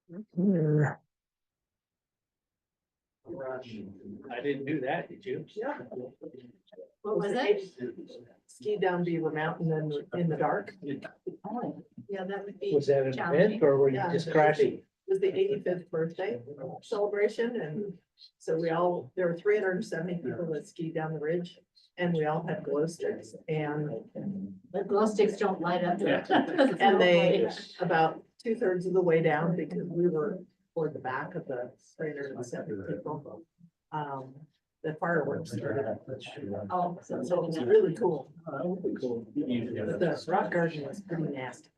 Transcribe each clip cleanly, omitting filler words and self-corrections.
I didn't do that, did you? Yeah. What was it? Ski down Beaver Mountain in the dark. Yeah, that would be. Was that an challenging. event or were you Yeah, just it crashing? was the 85th birthday celebration, and so there were 370 people that skied down the ridge, and we all had glow sticks, and The glow sticks don't light up. and they about 2/3 of the way down, because we were toward the back of the 370 people. The fireworks started. Oh, so So it was really cool. Cool. But the rock garden was pretty nasty.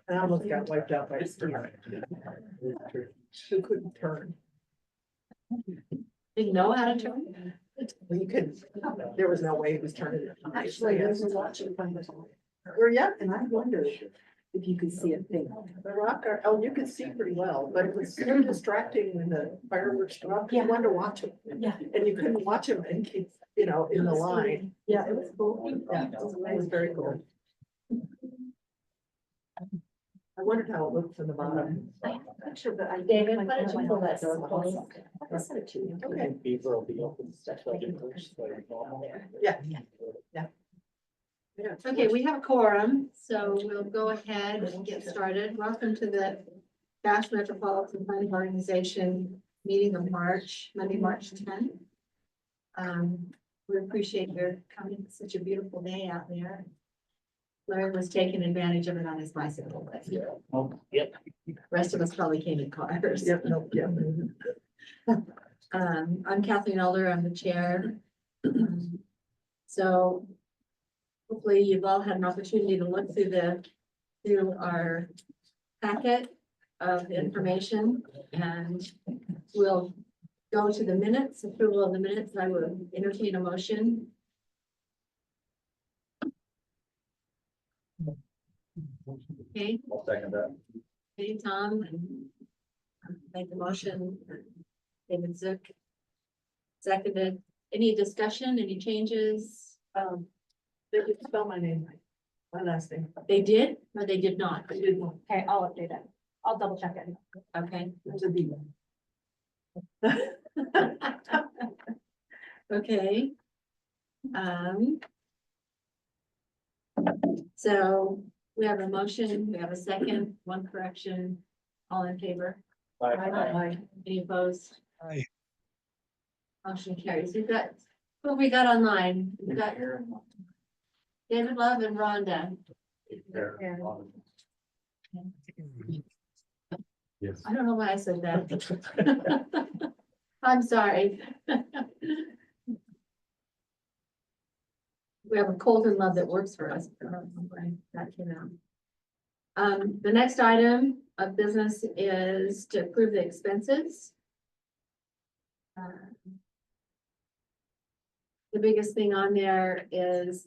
I almost got wiped out by a skier who couldn't turn. Didn't know how to turn? Well, you couldn't, there was no way he was turning. Actually, I was watching from the. Where, yeah, And I wondered if you could see a thing. the rock, oh, you could see pretty well, but it was so distracting when the fireworks went off. You wanted to watch them. Yeah. And you couldn't watch them and keep, in the line. Yeah, it was cool. Yeah, it was very cool. I wondered how it looked from the bottom. I have a picture, but I. David, what did you pull that? I sent it to you. Okay. Beaver will be open. Yeah. Yeah. Okay, we have a quorum, so we'll go ahead and get started. Welcome to the Bash Metropolitan Planning Organization meeting of March, Monday, March 10th. We appreciate your coming. It's such a beautiful day out there. Larry was taking advantage of it on his bicycle, but Yep. rest of us probably came in cars. Yep, no, yeah. I'm Kathleen Elder, I'm the chair. So hopefully you've all had an opportunity to look through our packet of information, and we'll go to the minutes, approval of the minutes. I will entertain a motion. Okay, I'll second that. hey, Tom, and make the motion. David Zook seconded. Any discussion, any changes? They did spell my name right. My last name. They did, or they did not? I did one. Okay, I'll update it. I'll double check it. Okay. There's a B. Okay. So we have a motion, we have a second, one correction, all in favor, Aye. any opposed? Aye. Motion carries. We've got, who we got online? We've got David Love and Rhonda. Yes. I don't know why I said that. I'm sorry. We have a Colton Love that works for us. I don't know why that came out. The next item of business is to approve the expenses. The biggest thing on there is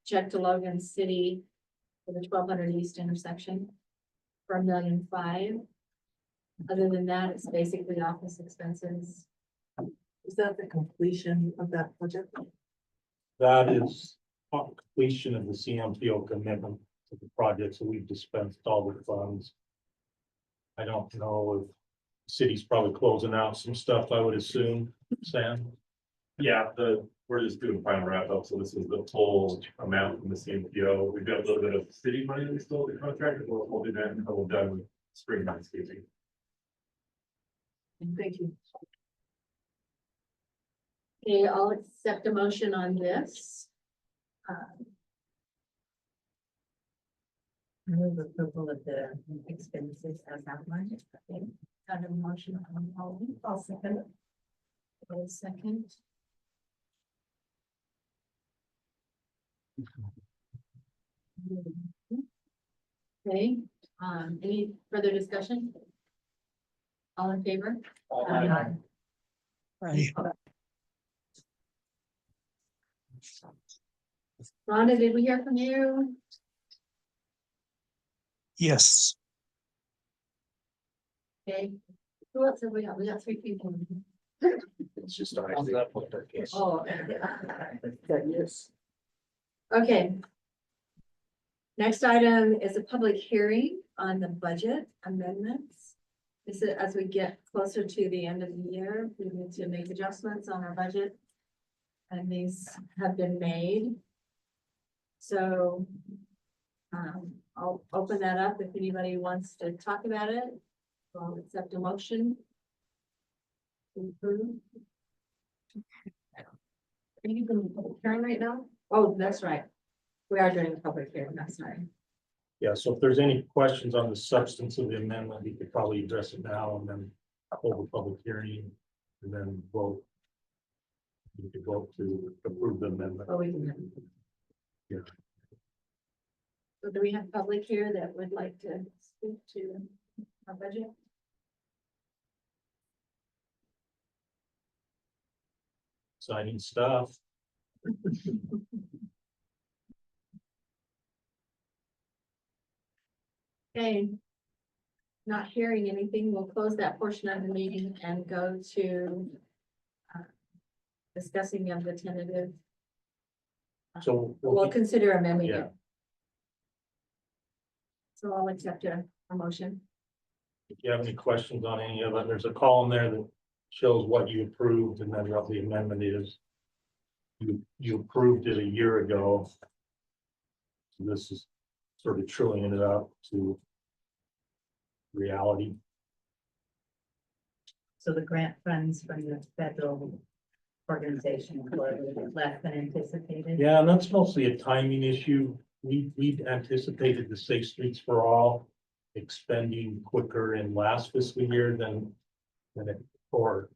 check to Logan City for the 1200 East intersection for $1.5 million. Other than that, it's basically office expenses. Is that the completion of that project? That is completion of the CMPO commitment to the project, so we've dispensed all the funds. I don't know if the city's probably closing out some stuff, I would assume, Sam. Yeah, we're just doing final wrap up, so this is the full amount from the CMPO. We've got a little bit of city money we still have the contract, and we'll do that until we're done with spring landscaping. Thank you. Okay, I'll accept a motion on this. Move approval of the expenses as outlined. Okay, kind of motion on all of them. I'll second it. I'll second. Okay, any further discussion? All in favor? Aye. Rhonda, did we hear from you? Yes. Okay. Who else have we got? We got 3 people. It's just. Okay. Oh, Yes. okay. Next item is a public hearing on the budget amendments. This is as we get closer to the end of the year, we need to make adjustments on our budget. And these have been made. So I'll open that up if anybody wants to talk about it. I'll accept a motion. To approve. Are you doing a public hearing right now? Oh, that's right. We are doing a public hearing, that's right. Yeah, so if there's any questions on the substance of the amendment, we could probably address it now and then hold a public hearing and then vote. We could vote to approve the amendment. Oh, we can. Yeah. So do we have public here that would like to speak to our budget? Exciting stuff. Okay. Not hearing anything, we'll close that portion of the meeting and go to discussing of the tentative. So We'll consider amending Yeah. it. So I'll accept a motion. if you have any questions on any of it, there's a column there that shows what you approved and then what the amendment is. You approved it a year ago. So this is sort of truing it up to reality. So the grant funds from the federal organization were less than anticipated. Yeah, and that's mostly a timing issue. We anticipated the Safe Streets for All expending quicker in last fiscal year than it, or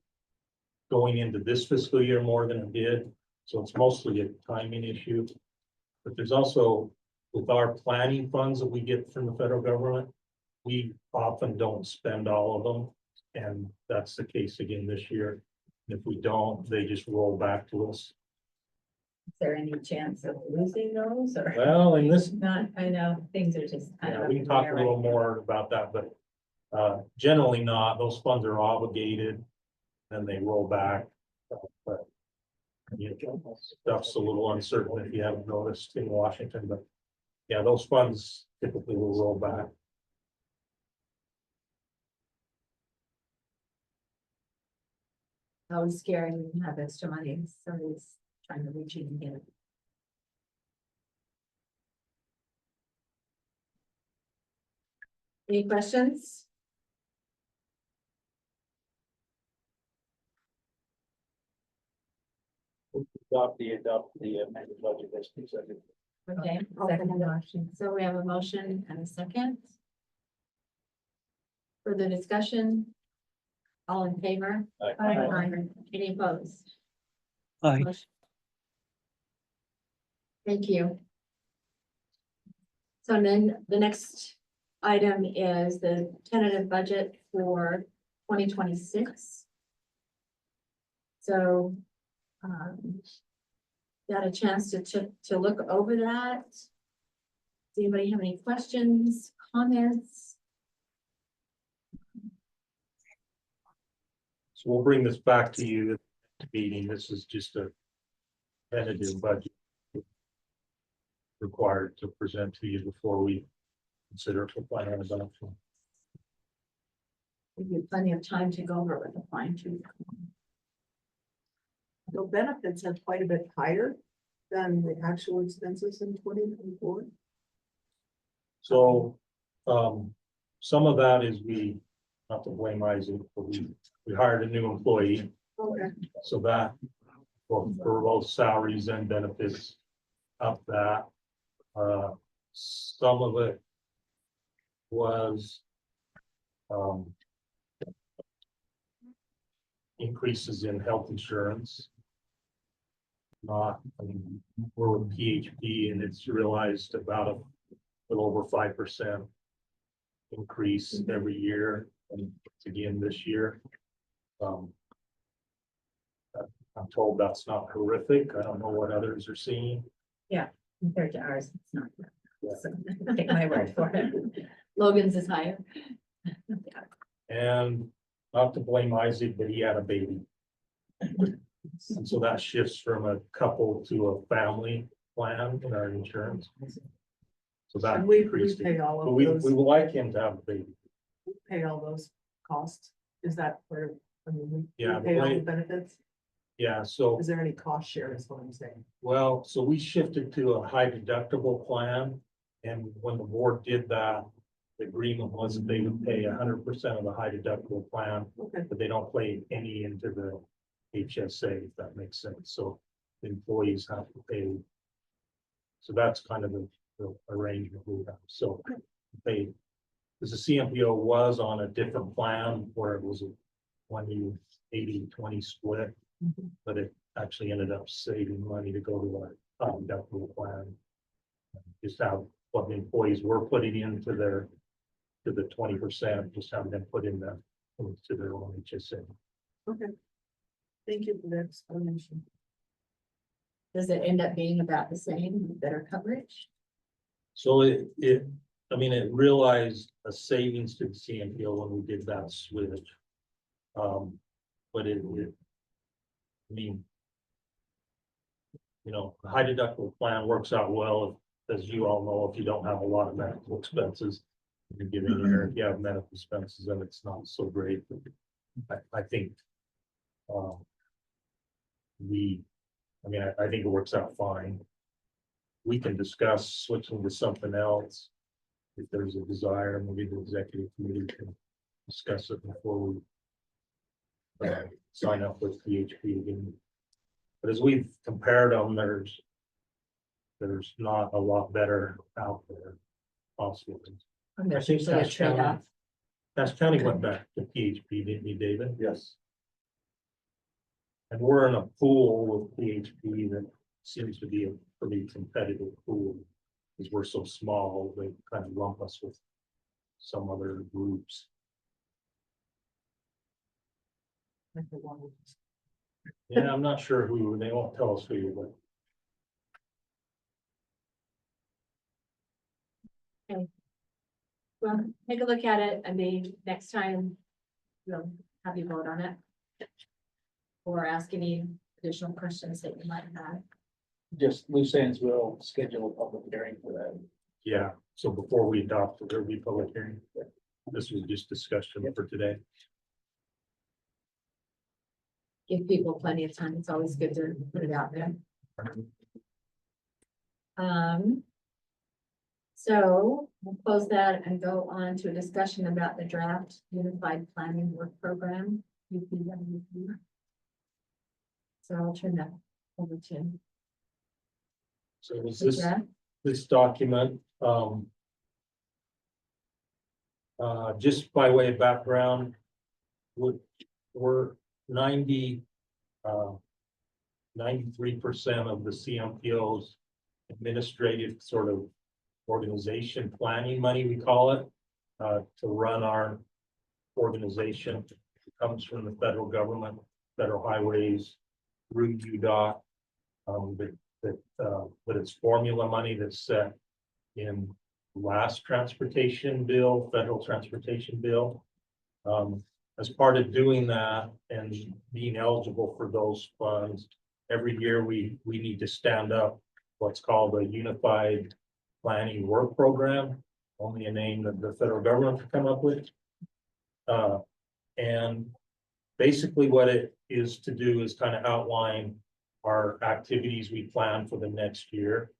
going into this fiscal year more than it did. So it's mostly a timing issue. But there's also, with our planning funds that we get from the federal government, we often don't spend all of them. And that's the case again this year. If we don't, they just roll back to us. Is there any chance of losing those or Well, in this, not? I know things are just. kind yeah, of we can up in talk the a air little right now. more about that, but generally not. Those funds are obligated. Then they roll back. But you know, stuff's a little uncertain if you haven't noticed in Washington, but yeah, those funds typically will roll back. Always scary when you have extra money, somebody's trying to reach you and get it. Any questions? Adopt the amended budget as presented. Okay, Second motion. so we have a motion and a second. Further discussion? All in favor? Aye. Any opposed? Aye. Motion- Thank you. So then the next item is the tentative budget for 2026. So, got a chance to look over that. Does anybody have any questions, comments? So we'll bring this back to you at the meeting. This is just a tentative budget required to present to you before we consider it for final adoption. Give you plenty of time to go over it with a fine tooth. The benefits are quite a bit higher than the actual expenses in 2024. So, some of that is not to blame Isaac, but we hired a new employee, Okay. so that, well, for both salaries and benefits, up that. Some of it was, increases in health insurance. Not, we're with PHP and it's realized about a little over 5% increase every year, and it's again this year. I'm told that's not horrific. I don't know what others are seeing. Compared to ours, it's not. Yeah. So, take my word for it. Logan's is higher. And not to blame Isaac, but he had a baby. And so that shifts from a couple to a family plan in our insurance. So that And we increased it. pay all But of we those, would like him to have a baby. pay all those costs. Is that where, I mean, we Yeah, pay all the the way- benefits? Yeah, so, Is there any cost share is what I'm saying? well, so we shifted to a high deductible plan. And when the board did that, the agreement was that they would pay 100% of the high deductible plan, Okay, but they don't pay any into the HSA, if that makes sense. So the employees have to pay. So that's kind of the arrangement we have. So they, because the CMPO was on a different plan where it was a 20-80-20 split, Mhm. but it actually ended up saving money to go to a deductible plan. Just have what the employees were putting into their, to the 20%, just having them put in the, into their own HSA. okay. Thank you for the explanation. Does it end up being about the same, better coverage? So I mean, it realized a savings to the CMPO when we did that switch. But I mean, you know, the high deductible plan works out well, as you all know, if you don't have a lot of medical expenses. In a given year, if you have medical expenses, then it's not so great, but I think. I mean, I think it works out fine. We can discuss switching to something else. If there's a desire, maybe the executive committee can discuss it before we. Sign up with PHP again. But as we've compared them, there's not a lot better out there possible. And there's I think usually a Cass County- trade-off. Cass County went back to PHP, didn't you, David? Yes. And we're in a pool with PHP that seems to be a pretty competitive pool. Because we're so small, they kind of lump us with some other groups. Like the one- Yeah, I'm not sure who, they won't tell us who, but Well, take a look at it, and maybe next time we'll have you vote on it. Or ask any additional questions that you might have. Just loose ends, we'll schedule a public hearing for that. yeah, so before we adopt, there'll be public hearing. This was just discussion for today. Give people plenty of time. It's always good to put it out there. So we'll close that and go on to a discussion about the draft Unified Planning Work Program. UPWP. So I'll turn that over to So was the this, draft. this document, just by way of background, we're 93% of the CMPO's administrative sort of organization planning money, we call it, to run our organization. It comes from the federal government, federal highways, through UDOT. But it's formula money that's set in last transportation bill, federal transportation bill. As part of doing that and being eligible for those funds, every year we need to stand up what's called a Unified Planning Work Program, only a name that the federal government can come up with. And basically what it is to do is kind of outline our activities we plan for the next year.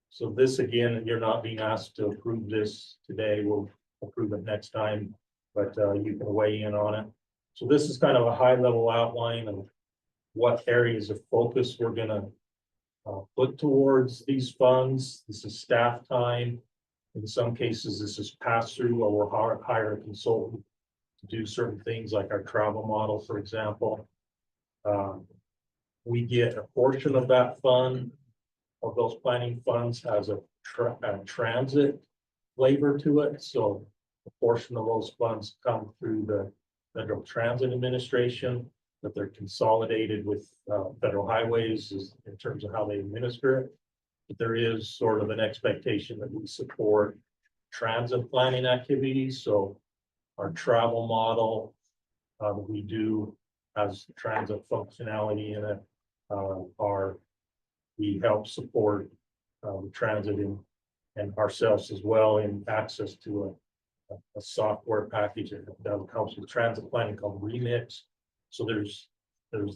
So this, again, you're not being asked to approve this today, we'll approve it next time, but you can weigh in on it. So this is kind of a high level outline of what areas of focus we're gonna put towards these funds. This is staff time. In some cases, this is pass through, or we'll hire a consultant to do certain things like our travel model, for example. We get a portion of that fund, of those planning funds, has a transit flavor to it. So a portion of those funds come through the Federal Transit Administration, but they're consolidated with federal highways in terms of how they administer it. But there is sort of an expectation that we support transit planning activities. So our travel model that we do has transit functionality in it. We help support the transit in and ourselves as well in access to a software package that comes with transit planning called Remix. So there's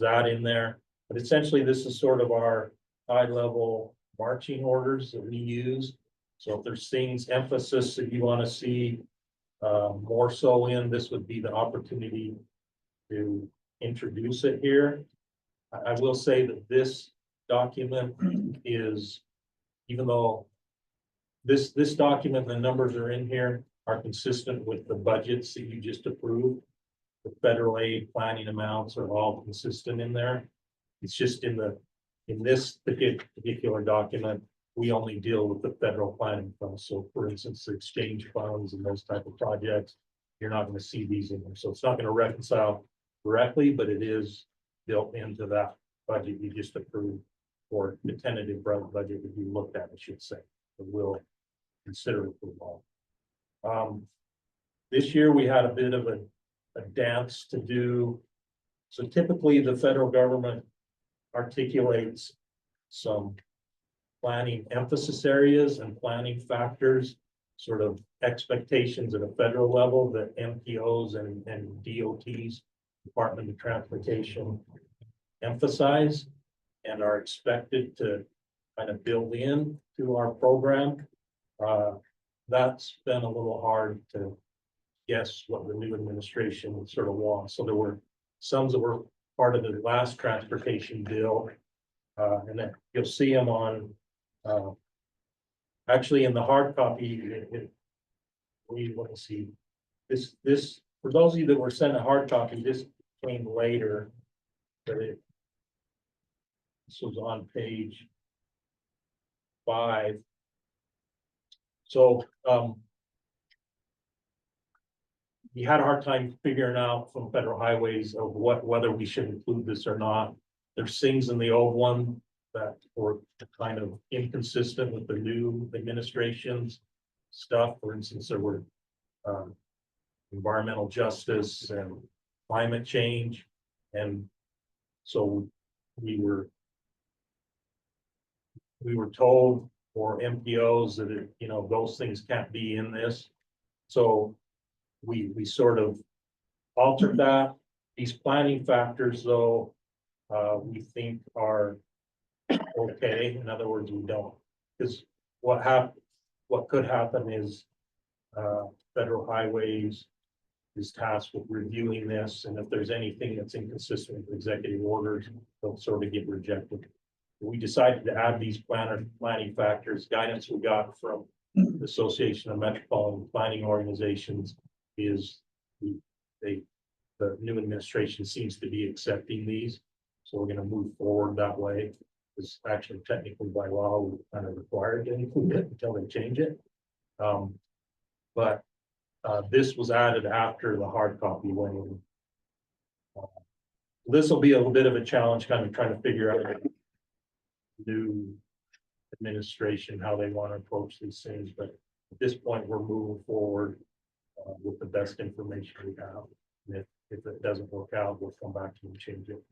that in there, but essentially this is sort of our high level marching orders that we use. So if there's things, emphasis that you want to see more so in, this would be the opportunity to introduce it here. I will say that this document is, even though this document, the numbers are in here, are consistent with the budgets that you just approved. The federal aid planning amounts are all consistent in there. It's just in this particular document, we only deal with the federal planning funds. So for instance, the exchange funds and those type of projects, you're not going to see these in there. So it's not going to reconcile directly, but it is built into that budget you just approved, or the tentative budget that you looked at, I should say, that we'll consider approval. This year we had a bit of a dance to do. So typically the federal government articulates some planning emphasis areas and planning factors, sort of expectations at a federal level that MPOs and DOTs, Department of Transportation, emphasize and are expected to kind of build in to our program. That's been a little hard to guess what the new administration sort of wants. So there were some that were part of the last transportation bill. And then you'll see them on, actually in the hard copy, we want to see this, for those of you that were sent a hard copy, this came later. But this was on page 5. So, we had a hard time figuring out from Federal Highways of whether we should include this or not. There's things in the old one that were kind of inconsistent with the new administration's stuff. For instance, there were environmental justice and climate change. And so we were told for MPOs that those things can't be in this. So we sort of altered that. These planning factors, though, we think are okay. In other words, we don't, because what could happen is Federal Highways is tasked with reviewing this, and if there's anything that's inconsistent with executive orders, they'll sort of get rejected. We decided to add these planning factors. Guidance we got from the Association of Metropolitan Planning Organizations is the new administration seems to be accepting these. So we're going to move forward that way. It's actually technically by law, we're kind of required to include it until they change it. But this was added after the hard copy went in. This will be a little bit of a challenge, kind of trying to figure out the new administration, how they want to approach these things. But at this point, we're moving forward with the best information we have. And if it doesn't work out, we'll come back to you and change it.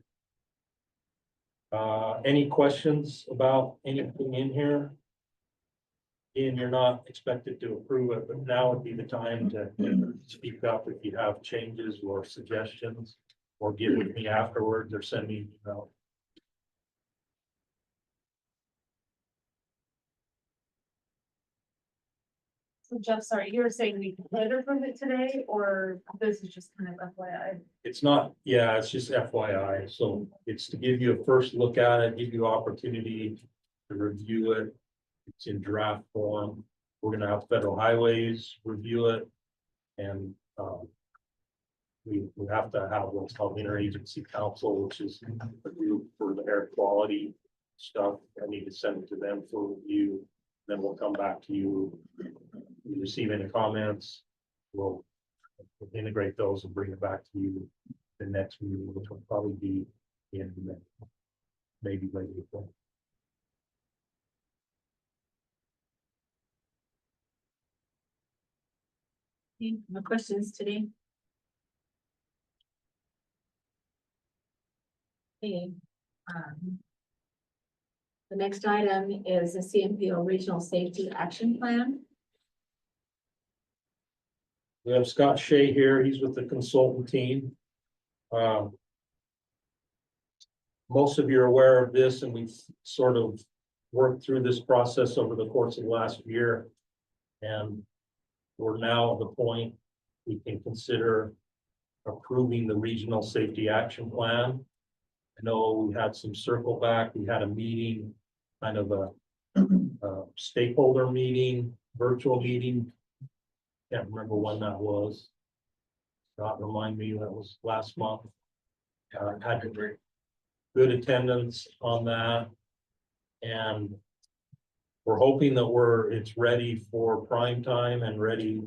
Any questions about anything in here? Ian, you're not expected to approve it, but now would be the time to speak up if you have changes or suggestions, or get with me afterwards or send me an email. So Jeff, sorry, you were saying we could approve it today, or this is just kind of FYI? It's not, yeah, it's just FYI. So it's to give you a first look at it, give you opportunity to review it. It's in draft form. We're gonna have Federal Highways review it. And we have to have what's called interagency council, which is a group for the air quality stuff. I need to send it to them for review. Then we'll come back to you. If you receive any comments, we'll integrate those and bring it back to you the next meeting, which will probably be in May, maybe late April. No questions today? Okay. The next item is the CMPO Regional Safety Action Plan. We have Scott Shea here. He's with the consultant team. Most of you are aware of this, and we've sort of worked through this process over the course of the last year. And we're now at the point we can consider approving the Regional Safety Action Plan. I know we had some circle back. We had a meeting, kind of a stakeholder meeting, virtual meeting. Can't remember when that was. Scott, remind me, that was last month. Had good attendance on that. And we're hoping that it's ready for prime time and ready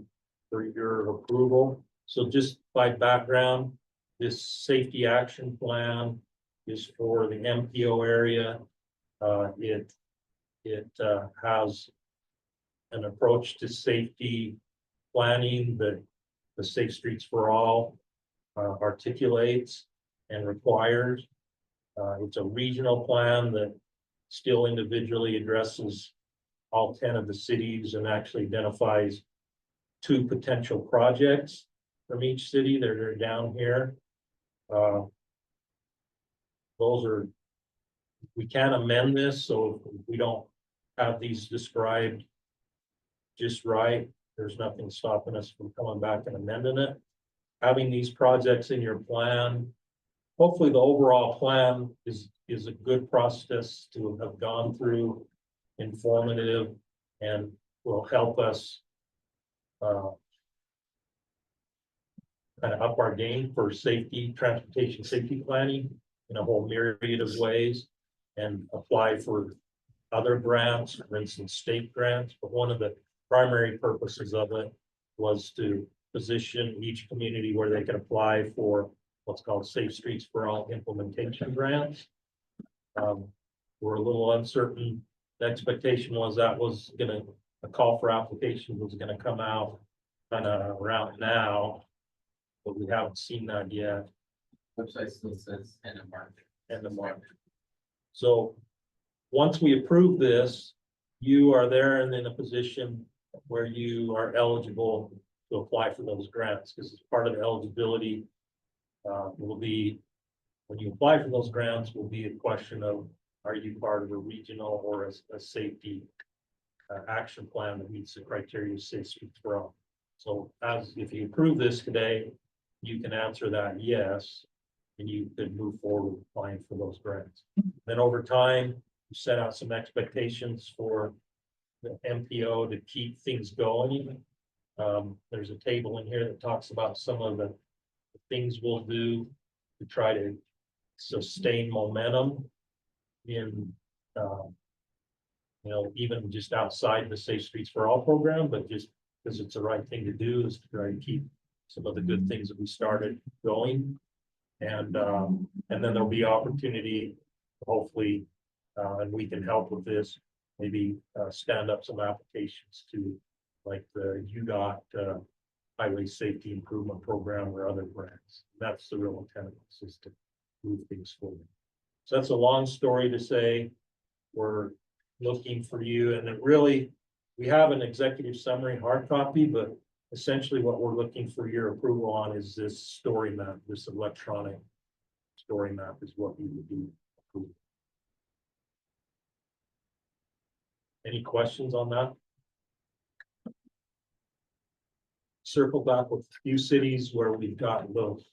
for your approval. So just by background, this safety action plan is for the MPO area. It has an approach to safety planning that the Safe Streets for All articulates and requires. It's a regional plan that still individually addresses all 10 of the cities and actually identifies 2 potential projects from each city that are down here. We can amend this, so if we don't have these described just right, there's nothing stopping us from coming back and amending it. Having these projects in your plan, hopefully the overall plan is a good process to have gone through, informative, and will help us kind of up our game for safety, transportation safety planning in a whole myriad of ways, and apply for other grants, for instance, state grants. But one of the primary purposes of it was to position each community where they can apply for what's called Safe Streets for All implementation grants. We're a little uncertain. The expectation was that was a call for application was gonna come out kind of around now, but we haven't seen that yet. Website still says end of March. End of March. So once we approve this, you are there and in a position where you are eligible to apply for those grants, because it's part of the eligibility. Will be, when you apply for those grants, will be a question of, are you part of a regional or a safety action plan that meets the criteria of Safe Streets for All. So if you approve this today, you can answer that yes, and you could move forward with applying for those grants. Then over time, you set out some expectations for the MPO to keep things going. There's a table in here that talks about some of the things we'll do to try to sustain momentum in, even just outside the Safe Streets for All program, but just because it's the right thing to do is to try to keep some of the good things that we started going. And then there'll be opportunity, hopefully, and we can help with this, maybe stand up some applications to like the UDOT Highway Safety Improvement Program or other grants. That's the real intent of this, is to move things forward. So that's a long story to say. We're looking for you, and it really, we have an executive summary hard copy, but essentially what we're looking for your approval on is this story map, this electronic story map is what we would be approving. Any questions on that? Circle back with a few cities where we've got those.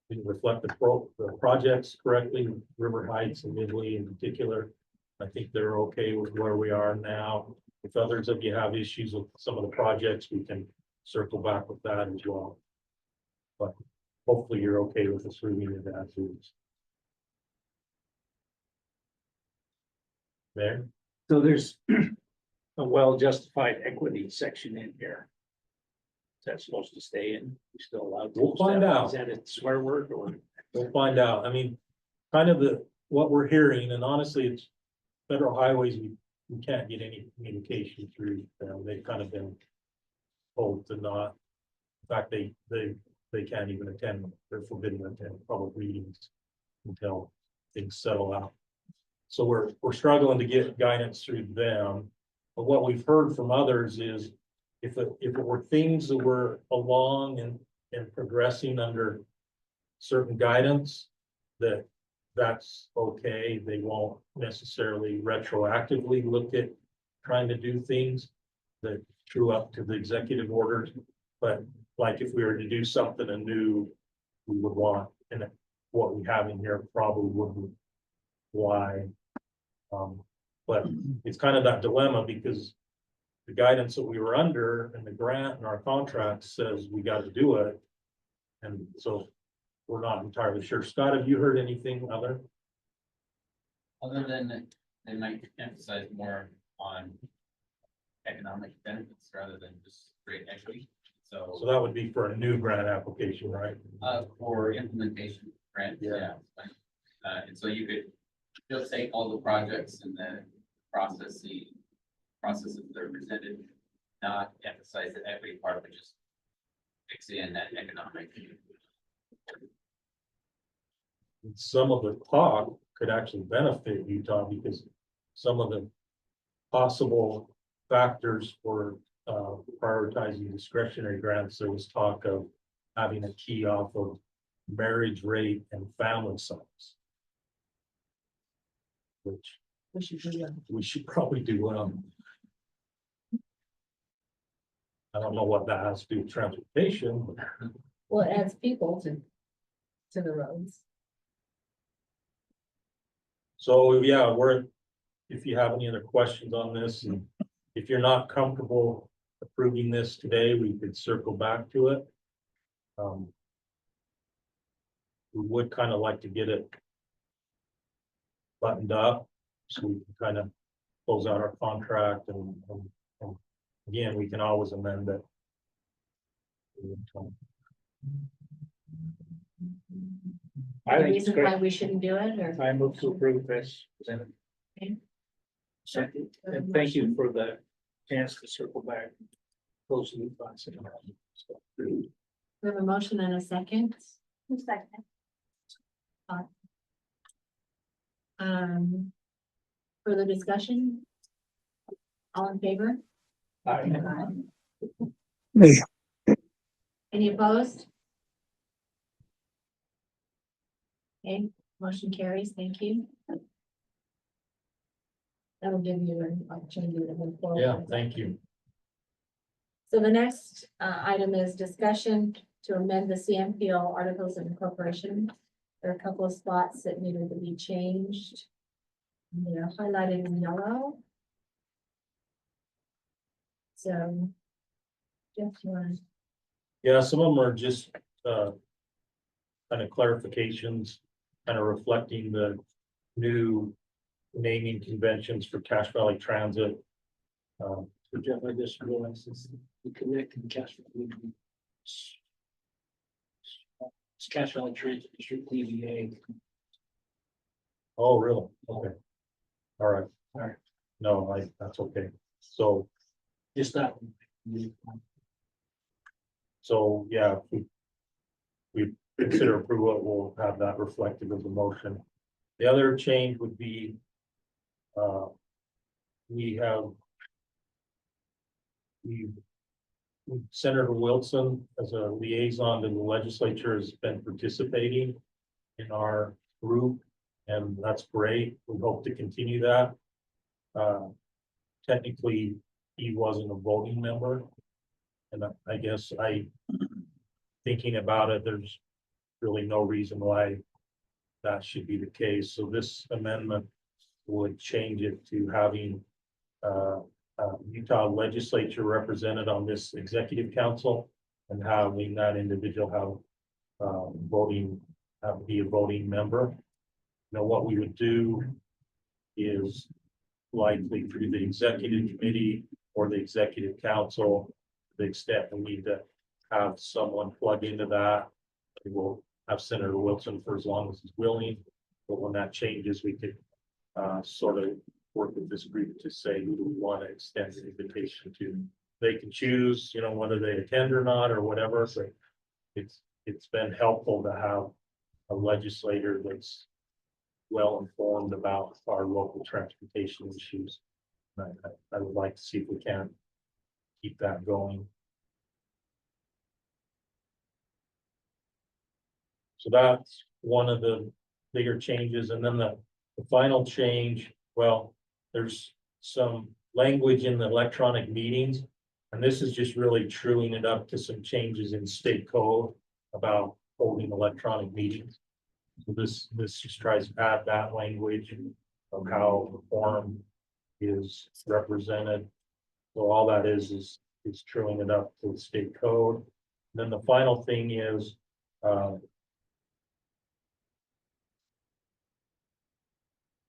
We can reflect the projects correctly, River Heights and Midway in particular. I think they're okay with where we are now. If others of you have issues with some of the projects, we can circle back with that as well. But hopefully you're okay with us reviewing that too. There. So there's a well-justified equity section in here. Is that supposed to stay in? We still allowed? to We'll find out. Is that a swear word or? We'll find out. I mean, kind of what we're hearing, and honestly, it's federal highways, we can't get any communication through them. They've kind of been told to not. In fact, they can't even attend, they're forbidden to attend public meetings until things settle out. So we're struggling to get guidance through them. But what we've heard from others is if it were things that were along and progressing under certain guidance, that's okay. They won't necessarily retroactively look at trying to do things that true up to the executive orders. But like if we were to do something anew, we would want, and what we have in here probably wouldn't fly. But it's kind of that dilemma because the guidance that we were under and the grant and our contract says we got to do it. And so we're not entirely sure. Scott, have you heard anything other? Other than they might emphasize more on economic benefits rather than just straight equity. So So, that would be for a new grant application, right? for implementation grants, Yeah. yeah. And so you could just take all the projects and the processes that are presented, not emphasize the equity part, but just fix in that economic. Some of the talk could actually benefit Utah because some of the possible factors for prioritizing discretionary grants, there was talk of having a key off of marriage rate and family size. Which We should do that. we should probably do. I don't know what that has to do with transportation, but Well, it adds people to the roads. so, yeah, if you have any other questions on this, and if you're not comfortable approving this today, we could circle back to it. We would kind of like to get it buttoned up, so we can kind of close out our contract and again, we can always amend it. I Any think it's reason why great. we shouldn't do it, or? I move to approve this. presented. Okay. Second, and thank you for the chance to circle back. Close the loop on some. We have a motion and a second. Second. Further discussion? All in favor? Hey, Any opposed? Okay, motion carries, thank you. That'll give you an opportunity to move forward. Yeah, thank you. So the next item is discussion to amend the CMPO Articles of Incorporation. There are a couple of spots that needed to be changed. They're highlighted in yellow. So. Jeff, you want to? Yeah, some of them are just kind of clarifications, kind of reflecting the new naming conventions for Cache Valley Transit. Jeff, I just realized this, the connecting Cache Valley. It's Cache Valley Transit District DVA. Oh, really? Okay. All right. All right. No, that's okay. So, Just that one. so yeah, if we consider approval, we'll have that reflected as a motion. The other change would be, Senator Wilson, as a liaison to the legislature, has been participating in our group, and that's great. We hope to continue that. Technically, he wasn't a voting member. And I guess thinking about it, there's really no reason why that should be the case. So this amendment would change it to having Utah legislature represented on this executive council and having that individual be a voting member. Now, what we would do is likely through the executive committee or the executive council, to the extent we need to have someone plug into that. We will have Senator Wilson for as long as he's willing, but when that changes, we could sort of work with this group to say who do we want to extend the invitation to. They can choose, whether they attend or not or whatever. So it's been helpful to have a legislator that's well informed about our local transportation issues. I would like to see if we can keep that going. So that's one of the bigger changes, and then the final change, well, there's some language in the electronic meetings. And this is just really truing it up to some changes in state code about holding electronic meetings. So this just tries to add that language of how the forum is represented. So all that is truing it up to the state code. Then the final thing is,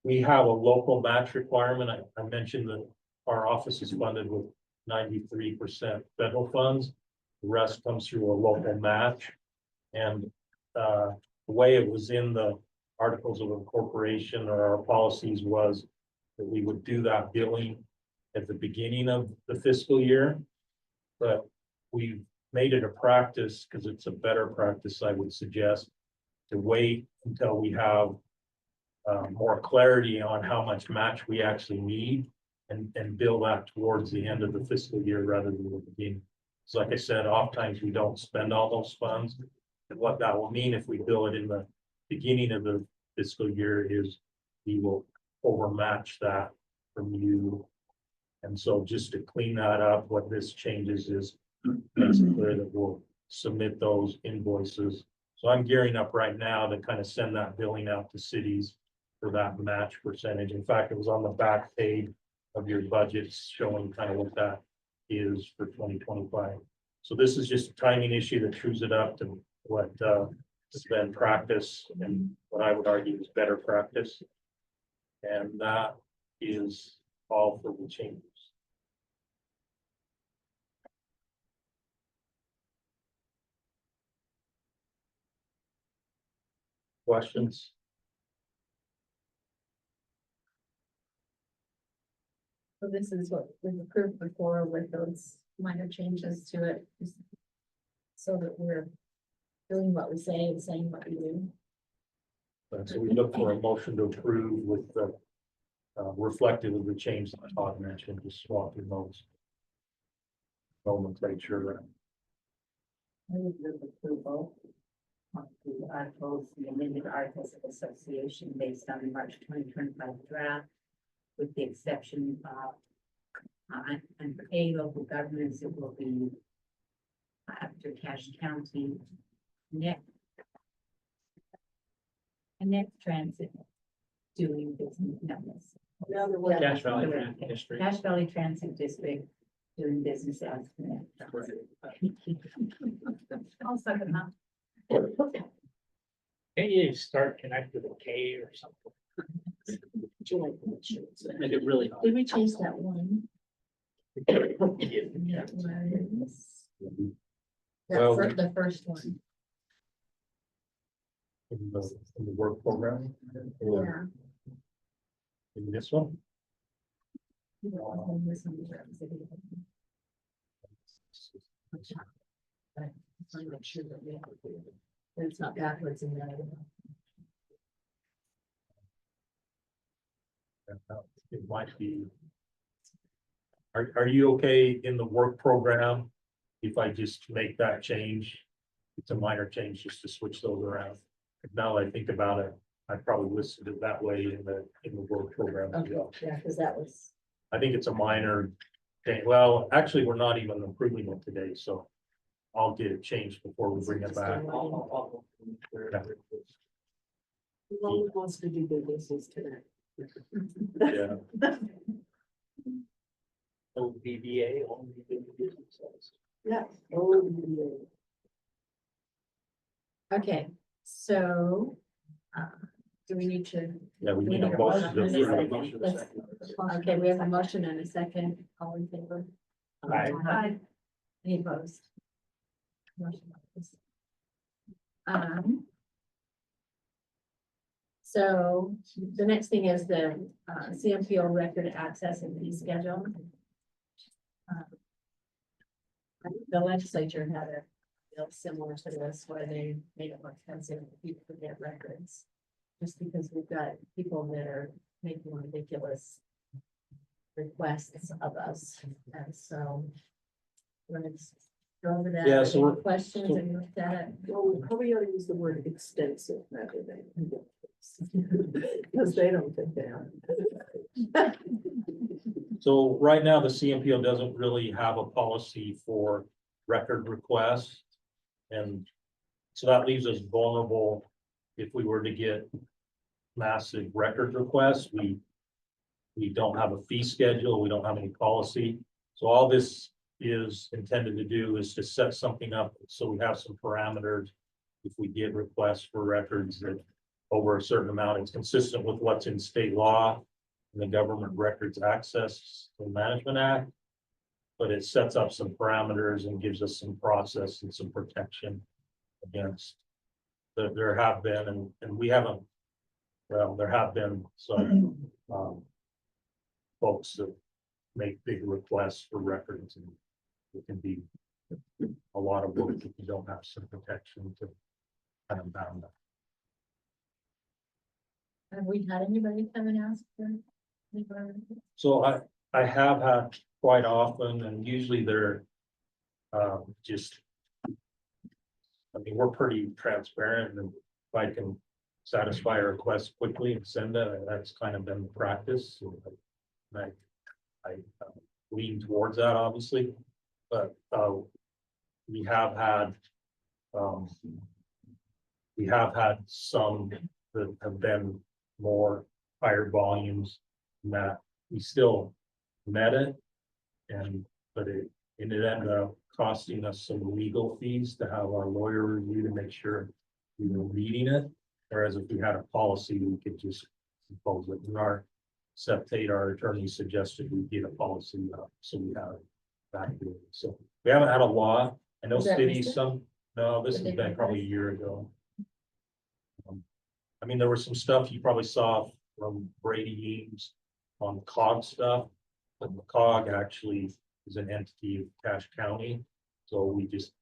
we have a local match requirement. I mentioned that our office is funded with 93% federal funds. The rest comes through a local match. And the way it was in the articles of incorporation or our policies was that we would do that billing at the beginning of the fiscal year. But we've made it a practice, because it's a better practice, I would suggest, to wait until we have more clarity on how much match we actually need and bill that towards the end of the fiscal year rather than the beginning. So like I said, oftentimes we don't spend all those funds. And what that will mean if we bill it in the beginning of the fiscal year is we will overmatch that from you. And so just to clean that up, what this changes is makes it clear that we'll submit those invoices. So I'm gearing up right now to kind of send that billing out to cities for that match percentage. In fact, it was on the back page of your budgets showing kind of what that is for 2025. So this is just a timing issue that trues it up to what has been practice and what I would argue is better practice. And that is all for the changes. Questions? So this is what we've approved before with those minor changes to it. So that we're doing what we say and saying what we do. And so we look for a motion to approve with the reflective of the change that Todd mentioned, just swapping those nomenclature. I would move approval of the articles, the amended articles of association based on the March 2025 draft, with the exception of, and for A, local governments, it will be after Cache County, next transit doing business. The other way. Cache Valley Transit District. Cache Valley Transit District doing business as Connect. I'll second that. Can you start connect with a K or something? Make it really hard. Did we change that one? That was Well- the first one. In the work program. Yeah. In this one. It's not backwards in that. It might be. Are you okay in the work program? If I just make that change? It's a minor change just to switch those around. Now that I think about it, I probably listed it that way in the work program. as Okay, well. yeah, because that was, I think it's a minor thing. Well, actually, we're not even approving it today, so I'll get it changed before we bring it back. Who wants to do business today? Yeah. OBBA, only business. Yeah. Oh, yeah. okay, so, do we need to? Yeah, we need a motion to approve. Let's- Okay, we have a motion and a second, all in favor? Aye. Aye. Any opposed? Motion passes. So the next thing is the CMPO record access and fee schedule. The legislature had a bill similar to this where they made it more expensive for people to get records. just because we've got people that are making ridiculous requests of us, and so. Let's go over that. Yeah, so Any we're- questions so- and looked at it. Well, we probably ought to use the word extensive rather than. Because they don't think they are. So right now, the CMPO doesn't really have a policy for record requests. And so that leaves us vulnerable if we were to get massive record requests. We don't have a fee schedule, we don't have any policy. So all this is intended to do is to set something up so we have some parameters. If we get requests for records that over a certain amount, it's consistent with what's in state law and the Government Records Access and Management Act. But it sets up some parameters and gives us some process and some protection against. There have been, and we haven't, well, there have been some folks that make big requests for records, and it can be a lot of work if you don't have some protection to kind of bound that. Have we had anybody come and ask for? So I have had quite often, and usually they're just. I mean, we're pretty transparent, and if I can satisfy a request quickly and send it, that's kind of been the practice. And I lean towards that, obviously, but we have had some that have been more higher volumes than that. We still met it, but it ended up costing us some legal fees to have our lawyer review to make sure we were reading it. Whereas if we had a policy, we could just impose it. In our septate, our attorney suggested we get a policy, so we have that. So we haven't had a lot. I know Was that cities, recent? no, this has been probably a year ago. I mean, there was some stuff you probably saw from Brady Eames on COG stuff, but the COG actually is an entity of Cache County. So we just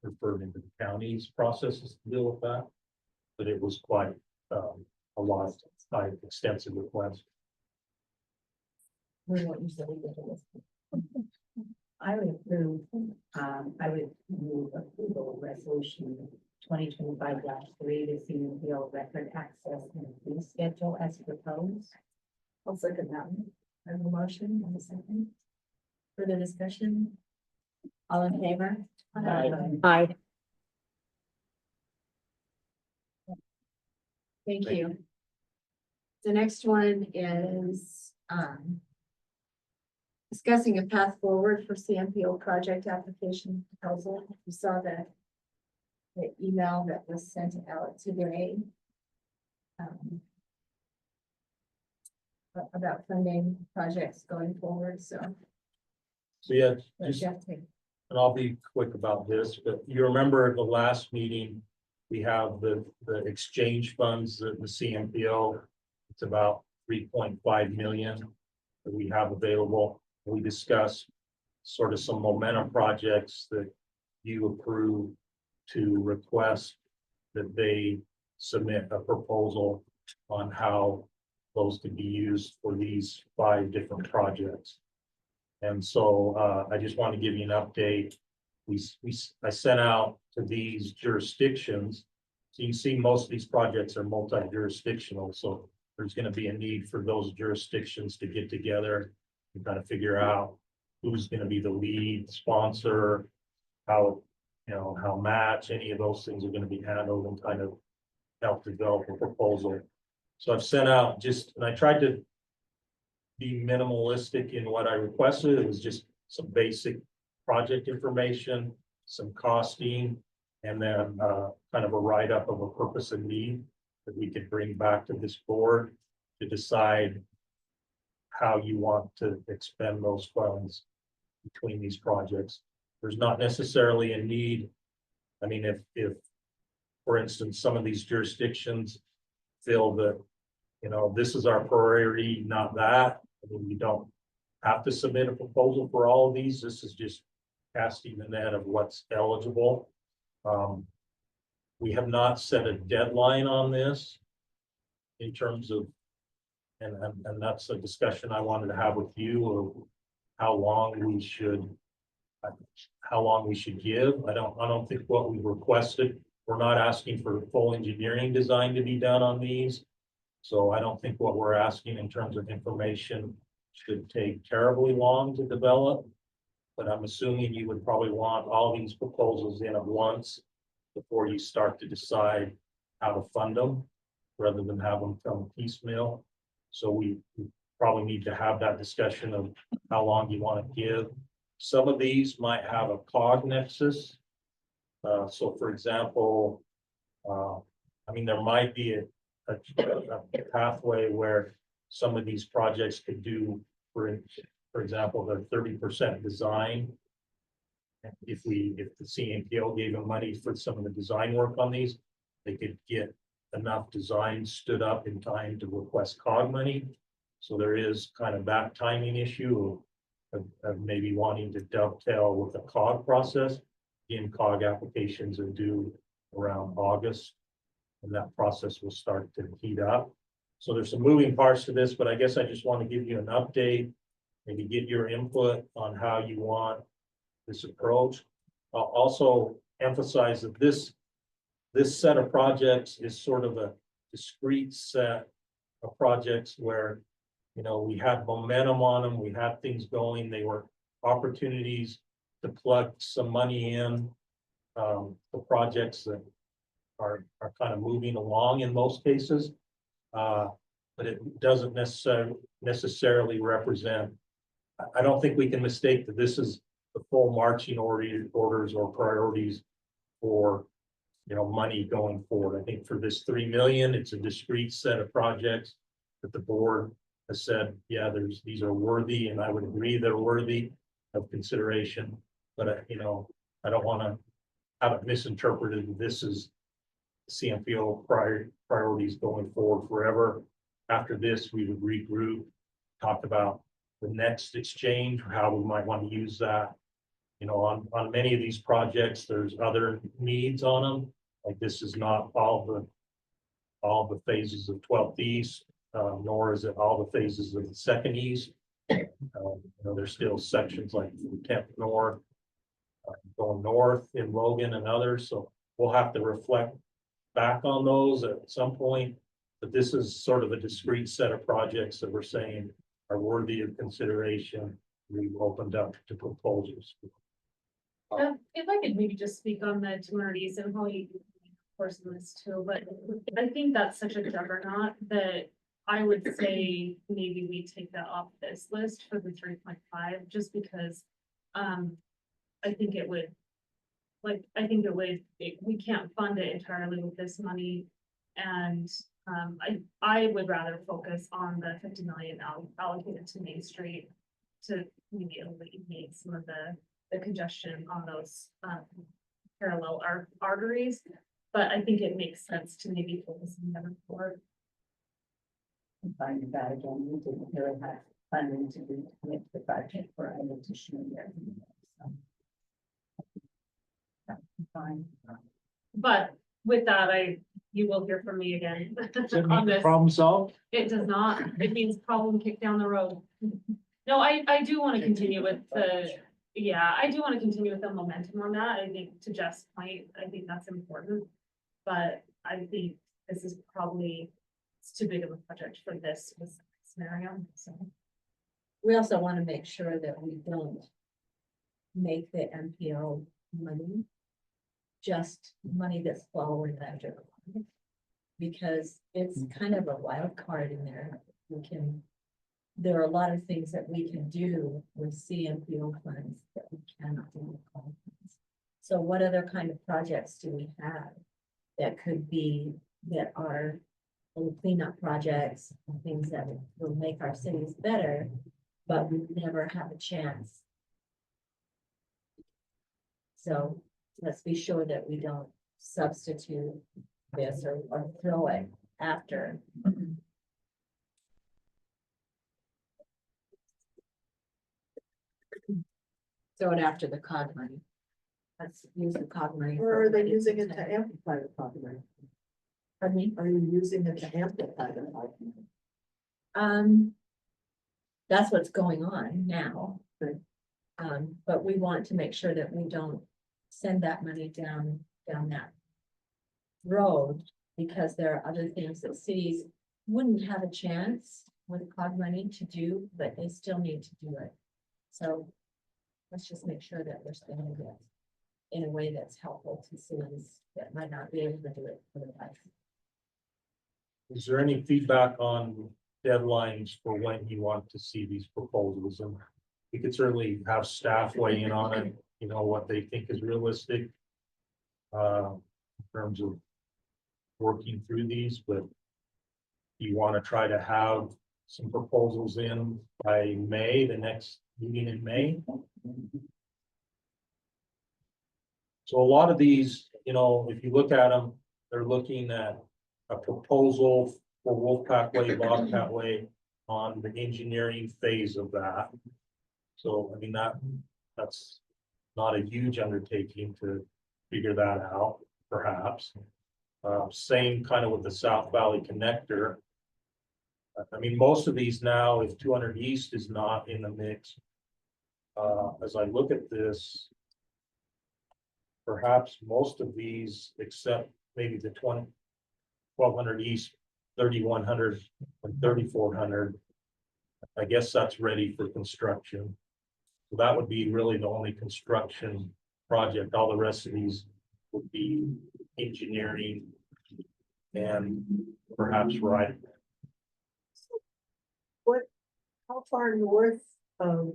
referred into the county's processes to deal with that. But it was quite a lot of extensive requests. We won't use the legal. I would approve, I would move approval of resolution 2025-3, the CMPO record access and fee schedule as proposed. I'll second that. I have a motion and a second. Further discussion? All in favor? Aye. Thank you. The next one is, discussing a path forward for CMPO project application proposal. You saw the email that was sent out today. About funding projects going forward, so. So yeah, let just, Jeff take- and I'll be quick about this, but you remember at the last meeting, we have the exchange funds, the CMPO. It's about 3.5 million that we have available. We discussed sort of some momentum projects that you approve to request that they submit a proposal on how those could be used for these 5 different projects. And so I just want to give you an update. I sent out to these jurisdictions. So you can see most of these projects are multi-jurisdictional, so there's going to be a need for those jurisdictions to get together and kind of figure out who's going to be the lead sponsor, how match, any of those things are going to be handled, and kind of help develop a proposal. So I've sent out and I tried to be minimalistic in what I requested. It was just some basic project information, some costing, and then kind of a write-up of a purpose and need that we could bring back to this board to decide how you want to expend those funds between these projects. There's not necessarily a need. I mean, if, for instance, some of these jurisdictions feel that, this is our priority, not that. I mean, you don't have to submit a proposal for all of these. This is just casting the net of what's eligible. We have not set a deadline on this. in terms of, and that's a discussion I wanted to have with you of how long we should, how long we should give. I don't think what we requested, we're not asking for full engineering design to be done on these. So I don't think what we're asking in terms of information should take terribly long to develop. But I'm assuming you would probably want all these proposals in at once before you start to decide how to fund them, rather than have them come piecemeal. So we probably need to have that discussion of how long you want to give. Some of these might have a cog nexus. So for example, I mean, there might be a pathway where some of these projects could do, for example, the 30% design. And if the CMPO gave them money for some of the design work on these, they could get enough design stood up in time to request cog money. So there is kind of that timing issue of maybe wanting to dovetail with the cog process. Again, cog applications are due around August, and that process will start to heat up. So there's some moving parts to this, but I guess I just want to give you an update, maybe get your input on how you want this approach. I'll also emphasize that this set of projects is sort of a discrete set of projects where, you know, we had momentum on them, we had things going, they were opportunities to plug some money in for projects that are kind of moving along in most cases. But it doesn't necessarily represent, I don't think we can mistake that this is the full marching orders or priorities for, you know, money going forward. I think for this 3 million, it's a discrete set of projects that the board has said, yeah, these are worthy, and I would agree they're worthy of consideration. But you know, I don't want to have it misinterpreted. This is CMPO priorities going forward forever. After this, we would regroup, talk about the next exchange, how we might want to use that. You know, on many of these projects, there's other needs on them. Like this is not all the phases of 12th East, nor is it all the phases of the 2nd East. You know, there's still sections like 10th North, going north in Logan and others. So we'll have to reflect back on those at some point. But this is sort of a discrete set of projects that we're saying are worthy of consideration. We've opened up to proposals. If I could maybe just speak on the 200 East and how you, of course, in this too, but I think that's such a juggernaut that I would say maybe we take that off this list for the 3.5, just because I think it would, we can't fund it entirely with this money. And I would rather focus on the 50 million allocated to Main Street to maybe alleviate some of the congestion on those parallel arteries. But I think it makes sense to maybe focus on the other four. Finding that again, we didn't really have funding to commit to the project for an additional year. So, that's fine. But with that, you will hear from me again Does it on mean the this. problem solved? It does not. It means problem kicked down the road. No, I do want to continue with I do want to continue with the momentum on that. I think to Jeff's point, I think that's important. But I think this is probably, it's too big of a project for this scenario, so. We also want to make sure that we don't make the MPO money just money that's following after. Because it's kind of a wild card in there. There are a lot of things that we can do with CMPO funds that we cannot do with COG funds. So what other kind of projects do we have that are little cleanup projects and things that will make our cities better, but we never have a chance. So let's be sure that we don't substitute this or throw it after. Throw it after the COG money. Let's use the COG money. Or are they using it to amplify the cog money? Pardon me? Are you using it to amplify the argument? That's what's going on now. Right. But we want to make sure that we don't send that money down that road, because there are other things that cities wouldn't have a chance with COG money to do, but they still need to do it. So let's just make sure that we're spending it in a way that's helpful to cities that might not be able to do it otherwise. Is there any feedback on deadlines for when you want to see these proposals? And we could certainly have staff weigh in on it, you know, what they think is realistic. In terms of working through these, but you want to try to have some proposals in by May, the next meeting in May. So a lot of these, you know, if you look at them, they're looking at a proposal for Wolfpack Way, Bobcat Way on the engineering phase of that. So, I mean, that's not a huge undertaking to figure that out, perhaps. Same kind of with the South Valley Connector. I mean, most of these now, if 200 East is not in the mix, as I look at this, perhaps most of these, except maybe the 1200 East, 3100 and 3400, I guess that's ready for construction. So that would be really the only construction project. All the rest of these would be engineering and perhaps right. How far north of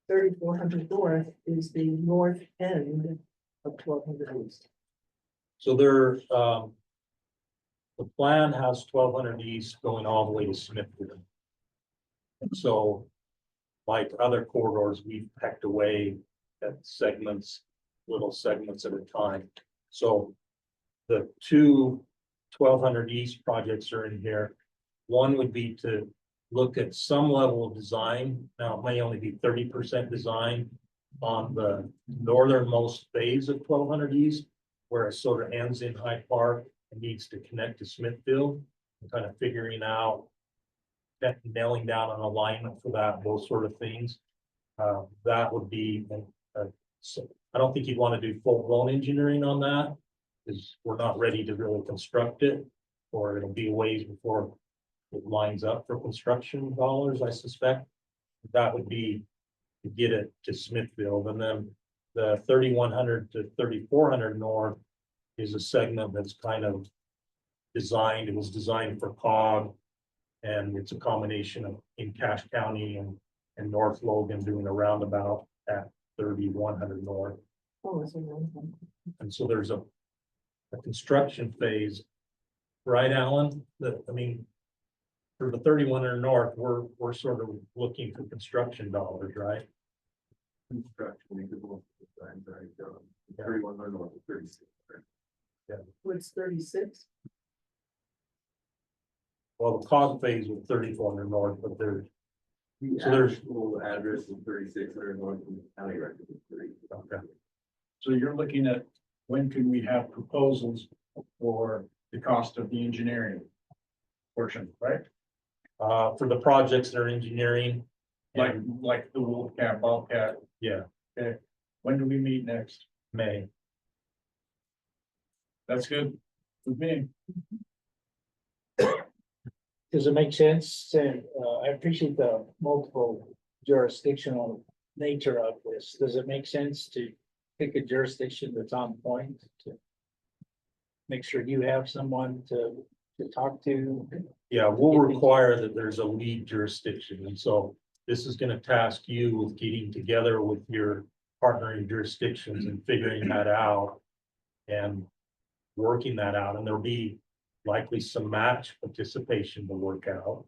3400 north is the north end of 1200 east? So there, the plan has 1200 East going all the way to Smithfield. And so, like other corridors, we've pecked away at segments, little segments at a time. So the two 1200 East projects are in here. One would be to look at some level of design. Now, it may only be 30% design on the northernmost phase of 1200 East, where it sort of ends in Hyde Park and needs to connect to Smithfield, and kind of figuring out that, nailing down an alignment for that, those sort of things. That would be, so I don't think you'd want to do full-blown engineering on that, because we're not ready to really construct it, or it'll be a ways before it lines up for construction dollars, I suspect. That would be to get it to Smithfield, and then the 3100 to 3400 north is a segment that's kind of designed, it was designed for COG, and it's a combination of in Cache County and North Logan doing a roundabout at 3100 north. Oh, it's a long one. And so there's a construction phase, right, Alan? That, I mean, for the 3100 north, we're sort of looking for construction dollars, right? Construction, we could look at the signs, right, 3100 or 36. What's 36? Well, the COG phase was 3400 north, but there's, The So there's- actual address is 3600 north from the county record. is 30. okay. So you're looking at when can we have proposals for the cost of the engineering portion, right? For the projects that are engineering, Like the Wolfcat, Bobcat. yeah, When do we meet next? May. That's good with me. Does it make sense? And I appreciate the multiple jurisdictional nature of this. Does it make sense to pick a jurisdiction that's on point to make sure you have someone to talk to? Yeah, we'll require that there's a lead jurisdiction, and so this is gonna task you with getting together with your partnering jurisdictions and figuring that out. And working that out, and there'll be likely some match participation to work out.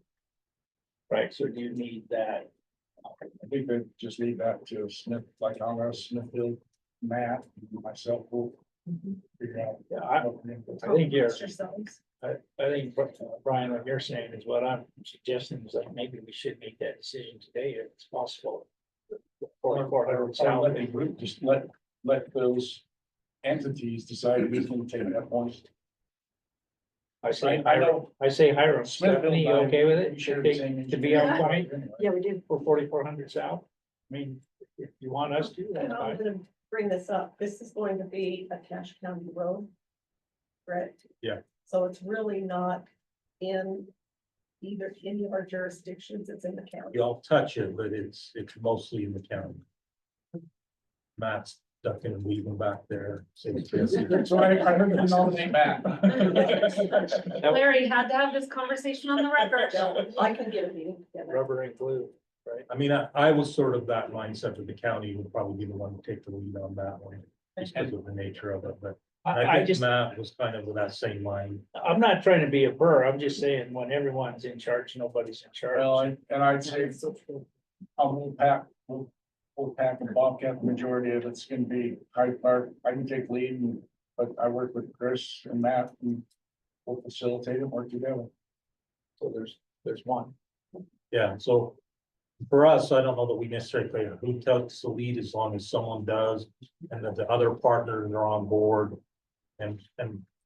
Right, so do you need that? I think we just leave that to Smith, like on our Smithfield, Matt, myself, will figure out. Yeah, I think you're, Yourselves. I think, Brian, what you're saying is what I'm suggesting is that maybe we should make that decision today if it's possible. Or let the group, just let those entities decide who's gonna take that point. I say, I know. I say Hiram, Smithville, Stephanie, you okay with it? we share the same To be on engineering. point Yeah, we do. for 4400 south? I mean, if you want us to, that's And I'm fine. gonna bring this up, this is going to be a Cache County road. Correct? Yeah. So it's really not in either, any of our jurisdictions, it's in the county. Y'all touch it, but it's mostly in the county. Matt's ducking and weaving back there. So it's busy. So I heard the nominate Matt. Larry had to have this conversation on the record. I can get a meeting together. Rubber and glue, right? I mean, I was sort of that mindset that the county would probably be the one to take the lead on that one. Just because of the nature of it, but I I think just, Matt was kind of with that same mind. I'm not trying to be a burr, I'm just saying, when everyone's in charge, nobody's in Well, charge. and I'd say, we'll pack and Bobcat, the majority of it's gonna be Hyde Park. I can take lead, but I work with Chris and Matt and we'll facilitate and work together. So there's one. Yeah, so for us, I don't know that we necessarily play who takes the lead as long as someone does and that the other partners are on board. And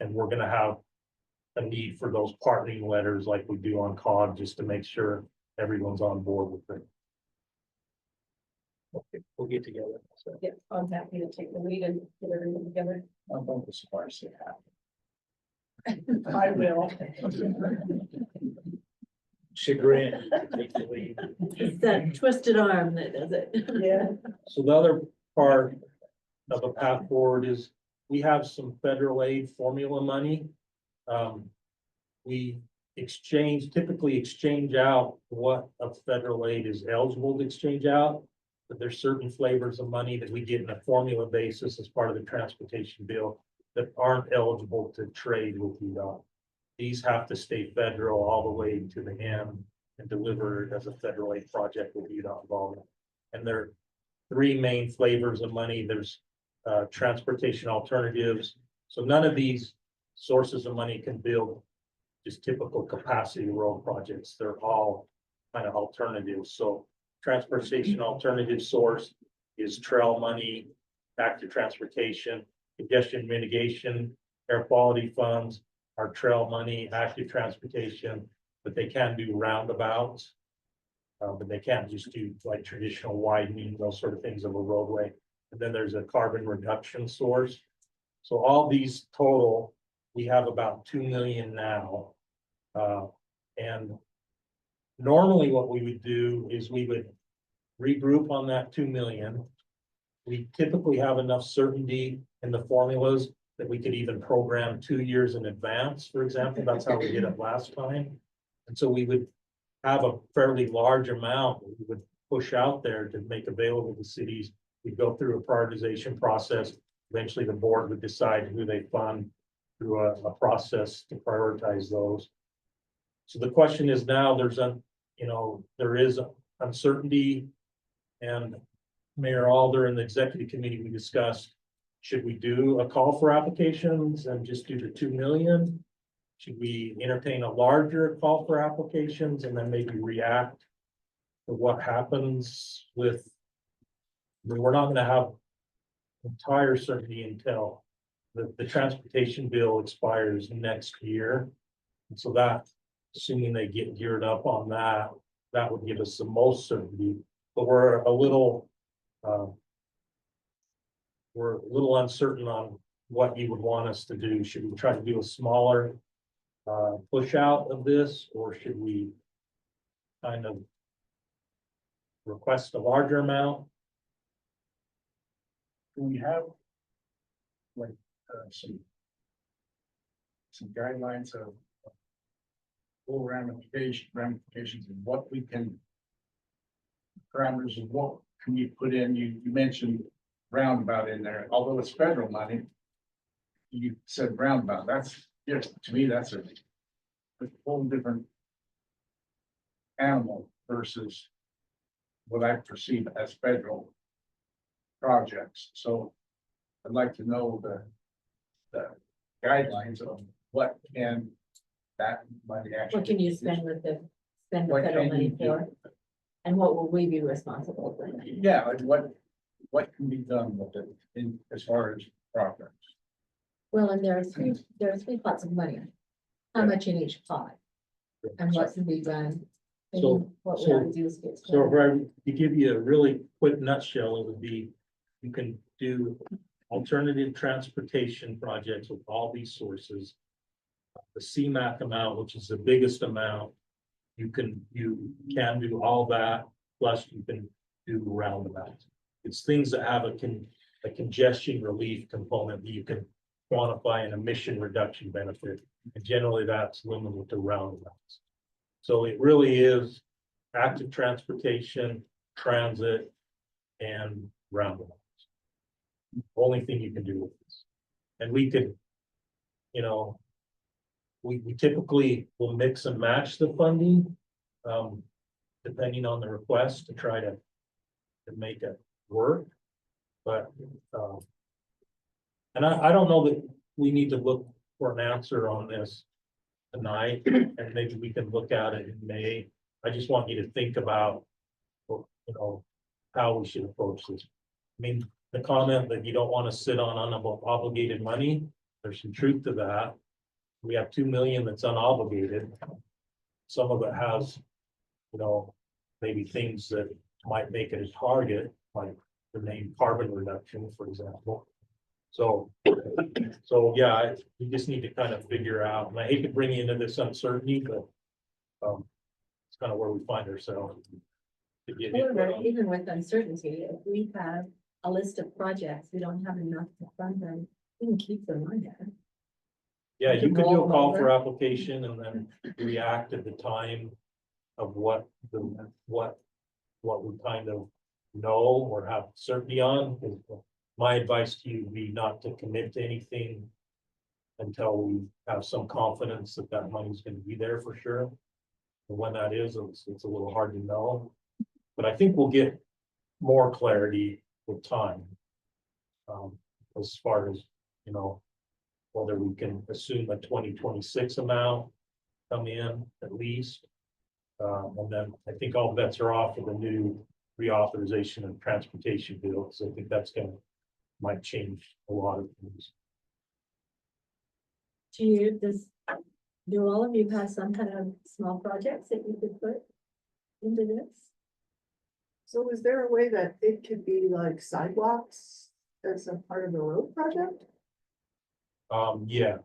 we're gonna have a need for those partnering letters like we do on COG, just to make sure everyone's on board with it. Okay, we'll get together. So, Yeah, I'm happy to take the lead and get everything together. I'm going to surprise you. I will. chagrin. Take the lead. It's that twisted arm that does it. Yeah. So the other part of a path forward is we have some federal aid formula money. We typically exchange out what of federal aid is eligible to exchange out. But there's certain flavors of money that we get in a formula basis as part of the transportation bill that aren't eligible to trade with UDOT. These have to stay federal all the way to the end and delivered as a federal aid project with UDOT involvement. And there are three main flavors of money. There's transportation alternatives. So none of these sources of money can build just typical capacity road projects. They're all kind of alternatives. So transportation alternative source is trail money, active transportation, congestion mitigation, air quality funds, our trail money, active transportation, but they can do roundabouts. But they can't just do like traditional widening, those sort of things of a roadway. And then there's a carbon reduction source. So all these total, we have about 2 million now. And normally what we would do is we would regroup on that 2 million. We typically have enough certainty in the formulas that we could even program 2 years in advance, for example. That's how we did it last time. And so we would have a fairly large amount that we would push out there to make available to cities. We'd go through a prioritization process. Eventually, the board would decide who they fund through a process to prioritize those. So the question is now there is uncertainty, and Mayor Alder and the executive committee, we discussed, should we do a call for applications and just do the 2 million? Should we entertain a larger call for applications and then maybe react to what happens with? I mean, we're not gonna have entire certainty until the transportation bill expires next year. And so that, assuming they get geared up on that, that would give us the most certainty, but we're a little uncertain on what you would want us to do. Should we try to do a smaller push out of this, or should we kind of request a larger amount? Do we have like some guidelines of full ramifications of what we can parameters of what can we put in? You mentioned roundabout in there, although it's federal money. You said roundabout. That's, yeah, to me, that's a whole different animal versus what I perceive as federal projects. So I'd like to know the guidelines of what can that money actually. What can you spend the What federal can money you do? for? And what will we be responsible for? Yeah, like what can be done with it in as far as progress? Well, and there are three pots of money. how much in each pot and what can be done. and So- What we so- ought to do is get. So if to give you a really quick nutshell, it would be, you can do alternative transportation projects with all these sources. The CMAC amount, which is the biggest amount, you can do all that, plus you can do roundabouts. It's things that have a congestion relief component that you can quantify an emission reduction benefit. And generally that's limited to roundabouts. So it really is active transportation, transit, and roundabouts. Only thing you can do with this. And we could, you know, we typically will mix and match the funding, depending on the request to try to make it work. But, and I don't know that we need to look for an answer on this tonight, and maybe we can look at it in May. I just want you to think about, you know, how we should approach this. I mean, the comment that you don't want to sit on unobligated money, there's some truth to that. We have 2 million that's unobligated. Some of it has, you know, maybe things that might make it a target, like the name carbon reduction, for example. So yeah, we just need to kind of figure out, and I hate to bring you into this uncertainty, but it's kind of where we find ourselves. To get input However, on. even with uncertainty, if we have a list of projects, we don't have enough to fund them, we can keep them on there. Yeah, You you can could do roll a them call over. for application and then react at the time of what we kind of know or have certainty on. My advice to you would be not to commit to anything until we have some confidence that that money's gonna be there for sure. And when that is, it's a little hard to know, but I think we'll get more clarity with time. As far as, you know, whether we can assume a 2026 amount come in at least. And then I think all bets are off for the new reauthorization of transportation bill, so I think that's might change a lot of things. Do all of you have some kind of small projects that you could put into this? So is there a way that it could be like sidewalks as a part of the road project? Yeah.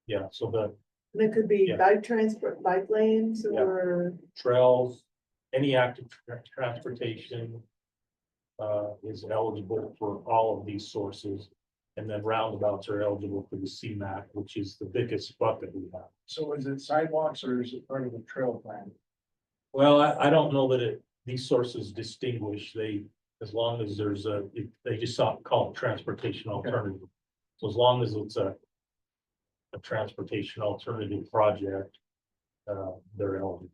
Yeah, so the And it could be Yeah. bike lanes Yeah. or, trails, any active transportation is eligible for all of these sources. And then roundabouts are eligible for the CMAC, which is the biggest bucket we have. So is it sidewalks or is it part of the trail plan? Well, I don't know that these sources distinguish, as long as there's they just call it transportation alternative. So as long as it's a transportation alternative project, they're eligible.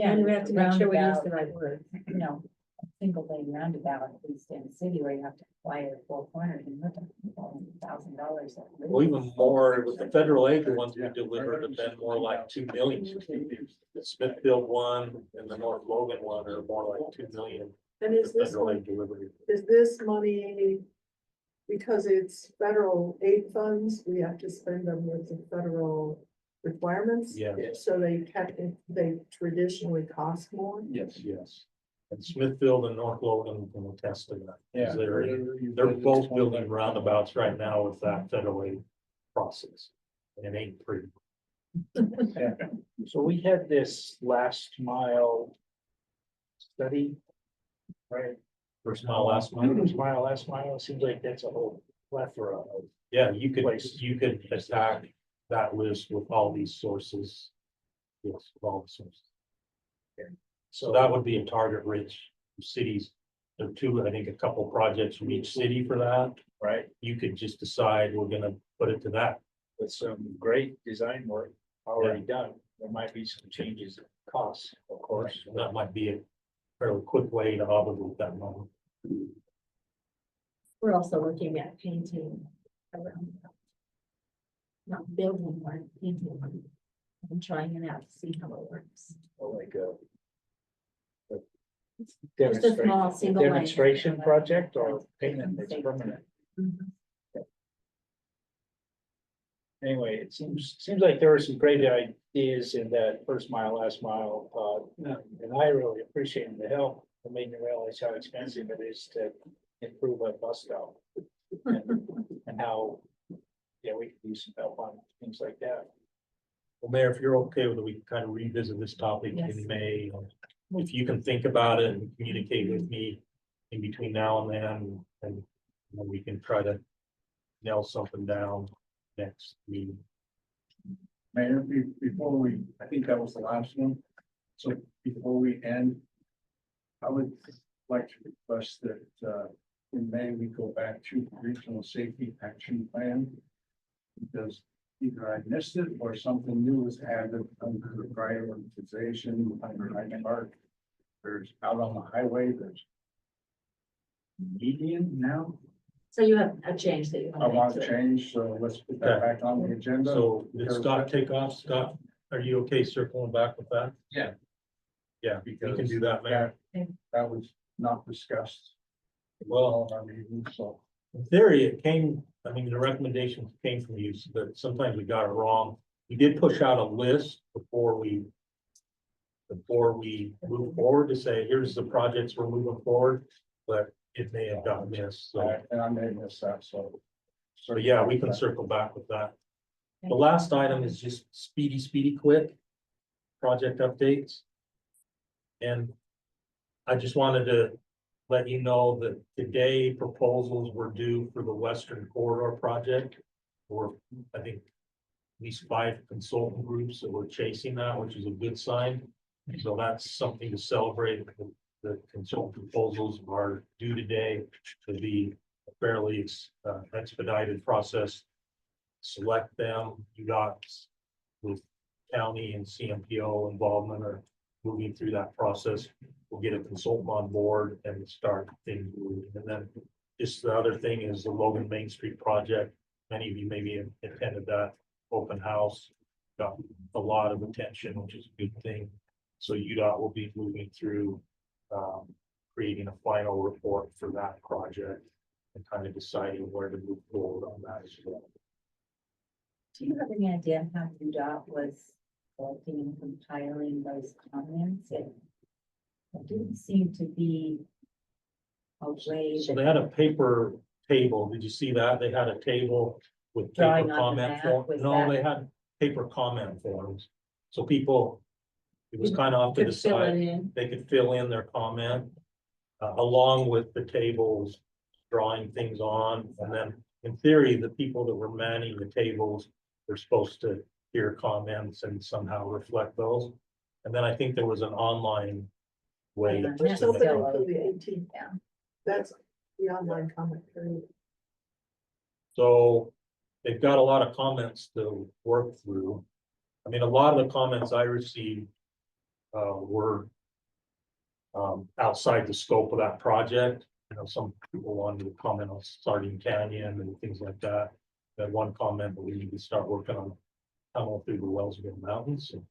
And we have to make sure we use Roundabout. the right word. You know, a single lane roundabout, at least in the city where you have to acquire 4 corners and look at $1,000. Well, even more with the federal aid, the ones we delivered have been more like 2 million. The Smithfield one and the North Logan one are more like 2 million. and is this Federal one, aid delivery. is this money? Because it's federal aid funds, we have to spend them with the federal requirements. Yeah. So they traditionally cost more. Yes. Yes. And Smithfield and North Logan can attest to that. 'Cause Yeah. They're both building roundabouts right now with that federal aid process. And it ain't pretty. So we had this last mile study, right? First mile, last mile. First mile, last mile, it seems like that's a whole plethora of. Yeah, you could Places. attack that list with all these sources. Yes, with all the sources. So that would be a target rich cities. There are two, I think, a couple projects from each city for that. Right, You could just decide we're gonna put it to that. with some great design work already done, there might be some changes in costs, of course. And that might be a fairly quick way to obligate that money. We're also looking at painting around. Not building one, painting one. I'm trying it out to see how it works. Or like a. Just a small demonstration- single lane. Demonstration project or payment that's permanent. anyway, it seems like there were some great ideas in that first mile, last mile, and I really appreciate the help. It made me realize how expensive it is to improve a bus stop. And how, yeah, we could use some help on things like that. Well, Mayor, if you're okay with it, we can kind of revisit this topic Yes. in May. If you can think about it and communicate with me in between now and then, and then we can try to nail something down next meeting. Mayor, before we, I think that was the last one. So before we end, I would like to request that, in May, we go back to regional safety action plan. Because either I missed it or something new was added under the prioritization under Hyde Park. There's out on the highway, there's median now. So you have a change that you I want want to to make to it. change, so let's put that back on the agenda. So did Scott take off? Scott, are you okay circling back with that? Yeah. Yeah, we Because can do that, Mayor. that was not discussed. Well, All of our meetings, so. in theory, it came, I mean, the recommendations came from you, but sometimes we got it wrong. We did push out a list before we move forward to say, here's the projects we're moving forward, but it may have gotten missed, so. And I may miss that, so. So yeah, we can circle back with that. The last item is just speedy quick project updates. And I just wanted to let you know that today proposals were due for the Western Corridor project. Or I think at least 5 consultant groups that were chasing that, which is a good sign. So that's something to celebrate. The consultant proposals are due today to be a fairly expedited process. Select them, UDOT's with county and CMPO involvement are moving through that process. We'll get a consultant on board and start things moving. And then just the other thing is the Logan Main Street project. Many of you maybe have attended that open house. Got a lot of attention, which is a good thing. So UDOT will be moving through creating a final report for that project and kind of deciding where to move forward on that as well. Do you have any idea how UDOT was collecting and compiling those comments? It didn't seem to be a way. So they had a paper table. Did you see that? They had a table with paper Drawing on the comment map, form. was No, that- they had paper comment forms. So people, it was kind of off to the Could fill it side. in. They could fill in their comment along with the tables, drawing things on. And then in theory, the people that were manning the tables were supposed to hear comments and somehow reflect those. And then I think there was an online way. Yeah. to It's That's submit open still until the 18th. Yeah. That's the online comment period. So they've got a lot of comments to work through. I mean, a lot of the comments I received were outside the scope of that project. You know, some people wanted to comment on Sardine Canyon and things like that. That one comment that we need to start working on tunnel through the Wellsville Mountains and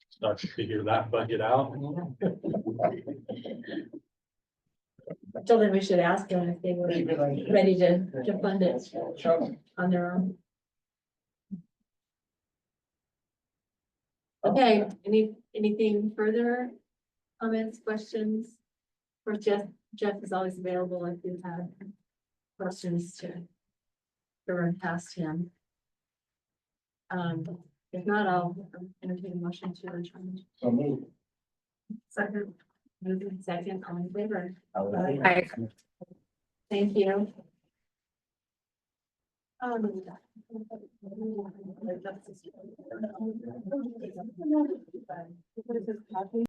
start to figure that budget out. I told them we should ask them if they were ready to fund it on their own. Okay, anything further? Comments, questions? For Jeff is always available if you have questions to run past him. If not, I'll entertain a motion to adjourn. So move. Second. Moving second, all in favor. Aye. Thank you.